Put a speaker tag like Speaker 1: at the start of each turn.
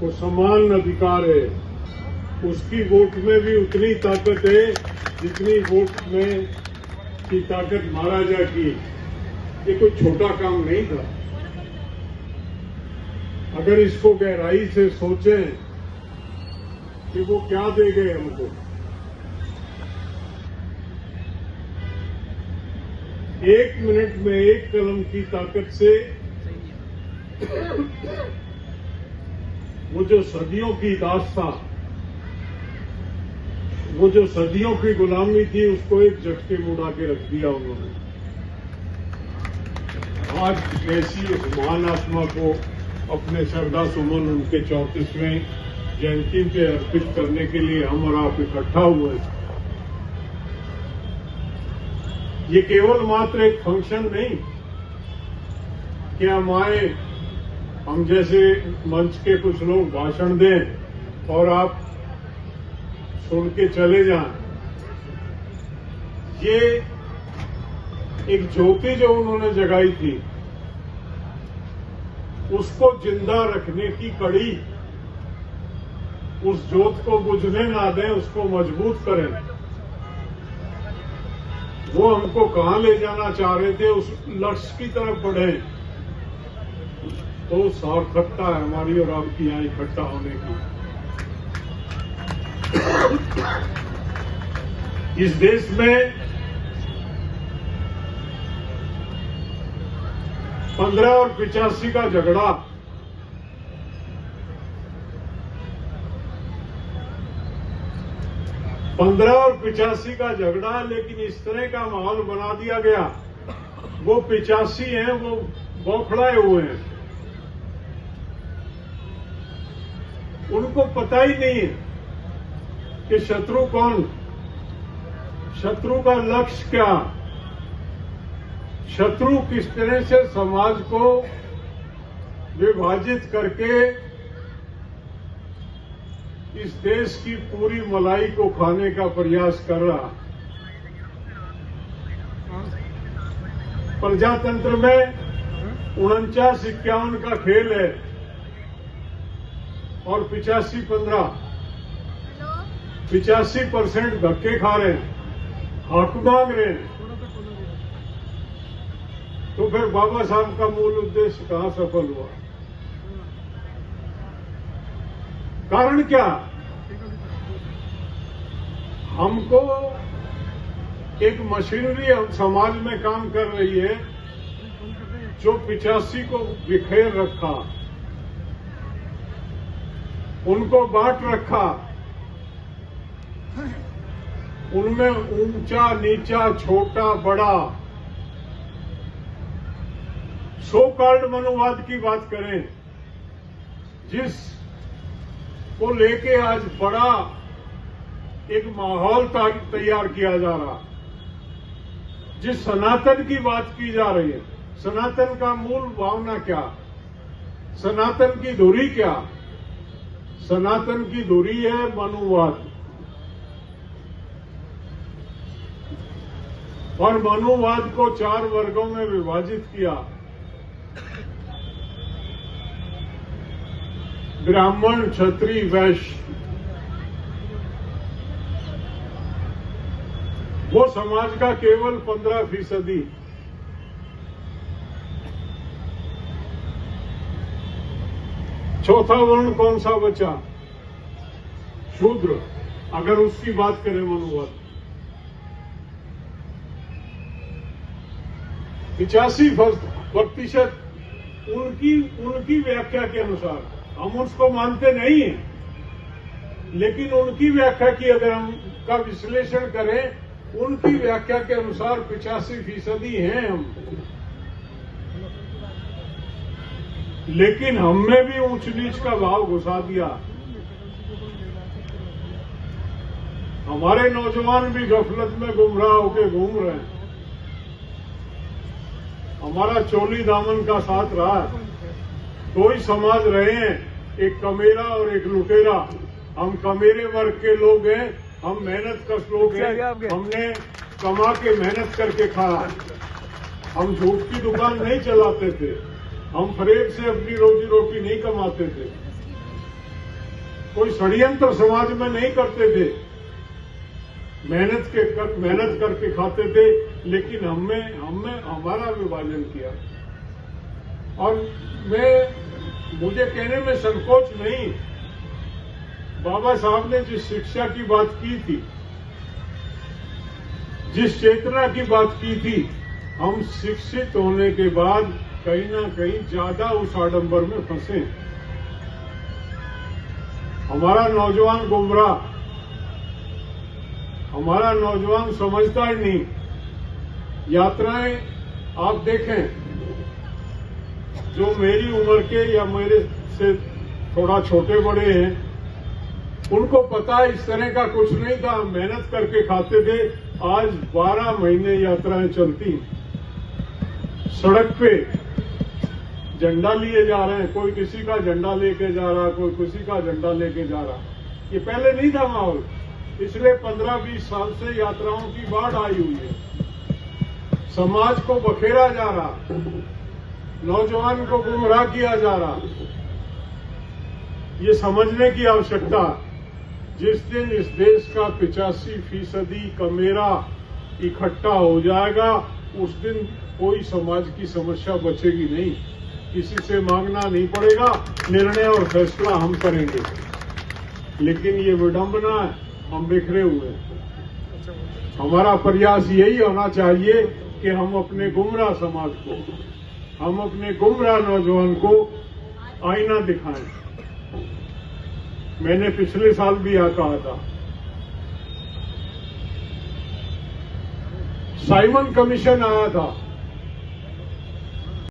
Speaker 1: को समान अधिकार है। उसकी वोट में भी उतनी ताकत है जितनी वोट में की ताकत महाराजा की। ये कोई छोटा काम नहीं था। अगर इसको गहराई से सोचें कि वो क्या दे गए हमको, एक मिनट में एक कलम की ताकत से वो जो सदियों की दास्तां, वो जो सदियों की गुलामी थी, उसको एक झटके में उड़ा के रख दिया उन्होंने। आज ऐसी महान आत्मा को अपने श्रद्धा सुमन उनके 34वें जयंती पे अर्पित करने के लिए हम और आप इकट्ठा हुए। ये केवल मात्र एक फंक्शन नहीं कि हम आए, हम जैसे मंच के कुछ लोग भाषण दें और आप सुन के चले जाएं। ये एक ज्योति जो उन्होंने जगाई थी, उसको जिंदा रखने की कड़ी, उस ज्योत को बुझने ना दें, उसको मजबूत करें। वो हमको कहां ले जाना चाह रहे थे, उस लक्ष्य की तरफ बढ़े, तो सार्थकता है हमारी और आपकी यहां इकट्ठा होने की। इस देश में 15 और 85 का झगड़ा, लेकिन इस तरह का माहौल बना दिया गया। वो 85 हैं, वो बौखलाए हुए हैं, उनको पता ही नहीं है कि शत्रु कौन, शत्रु का लक्ष्य क्या, शत्रु किस तरह से समाज को विभाजित करके इस देश की पूरी मलाई को खाने का प्रयास कर रहा। प्रजातंत्र में 49-51 का खेल है और 85-15, 85% धक्के खा रहे हैं, हक मांग रहे हैं। तो फिर बाबा साहब का मूल उद्देश्य कहां सफल हुआ? कारण क्या? हमको एक मशीनरी हम समाज में काम कर रही है जो 85 को बिखेर रखा, उनको बांट रखा, उनमें ऊंचा नीचा छोटा बड़ा सो कॉल्ड मनुवाद की बात करें, जिस को लेके आज बड़ा एक माहौल तैयार किया जा रहा, जिस सनातन की बात की जा रही है। सनातन का मूल भावना क्या? सनातन की धुरी क्या? सनातन की धुरी है मनुवाद, और मनुवाद को 4 वर्गों में विभाजित किया। ब्राह्मण, क्षत्रिय, वैश्य। वो समाज का केवल 15%। चौथा वर्ण कौन सा बचा? शूद्र। अगर उसकी बात करें मनुवाद, 85% उनकी व्याख्या के अनुसार, हम उसको मानते नहीं हैं, लेकिन उनकी व्याख्या की अगर हम का विश्लेषण करें, उनकी व्याख्या के अनुसार 85% हैं हम। लेकिन हमने भी ऊंच नीच का भाव घुसा दिया। हमारे नौजवान भी गफलत में गुमराह होकर घूम रहे हैं। हमारा चोली दामन का साथ रहा है। कोई समाज रहे हैं, एक कमेरा और एक लुटेरा। हम कमेरे वर्ग के लोग हैं, हम मेहनत कश लोग हैं, हमने कमा के मेहनत करके खाया। हम झूठ की दुकान नहीं चलाते थे, हम फरेब से अपनी रोजी रोटी नहीं कमाते थे। कोई षड्यंत्र समाज में नहीं करते थे, मेहनत करके खाते थे, लेकिन हमने हमारा विभाजन किया। और मुझे कहने में संकोच नहीं, बाबा साहब ने जिस शिक्षा की बात की थी, जिस चेतना की बात की थी, हम शिक्षित होने के बाद कहीं ना कहीं ज्यादा उस आडंबर में फंसे। हमारा नौजवान गुमराह, हमारा नौजवान समझता ही नहीं। यात्राएं आप देखें, जो मेरी उम्र के या मेरे से थोड़ा छोटे बड़े हैं, उनको पता है इस तरह का कुछ नहीं था, मेहनत करके खाते थे। आज 12 महीने यात्राएं चलती, सड़क पे झंडा लिए जा रहे हैं, कोई किसी का झंडा लेके जा रहा, कोई किसी का झंडा लेके जा रहा। ये पहले नहीं था माहौल, पिछले 15-20 साल से यात्राओं की बाढ़ आई हुई है। समाज को बखेरा जा रहा, नौजवान को गुमराह किया जा रहा। ये समझने की आवश्यकता, जिस दिन इस देश का 85% कमेरा इकट्ठा हो जाएगा, उस दिन कोई समाज की समस्या बचेगी नहीं। किसी से मांगना नहीं पड़ेगा, निर्णय और फैसला हम करेंगे। लेकिन ये विडंबना है, हम बिखरे हुए हैं। हमारा प्रयास यही होना चाहिए कि हम अपने गुमराह समाज को, हम अपने गुमराह नौजवान को आईना दिखाएं। मैंने पिछले साल भी यह कहा था, साइमन कमीशन आया था,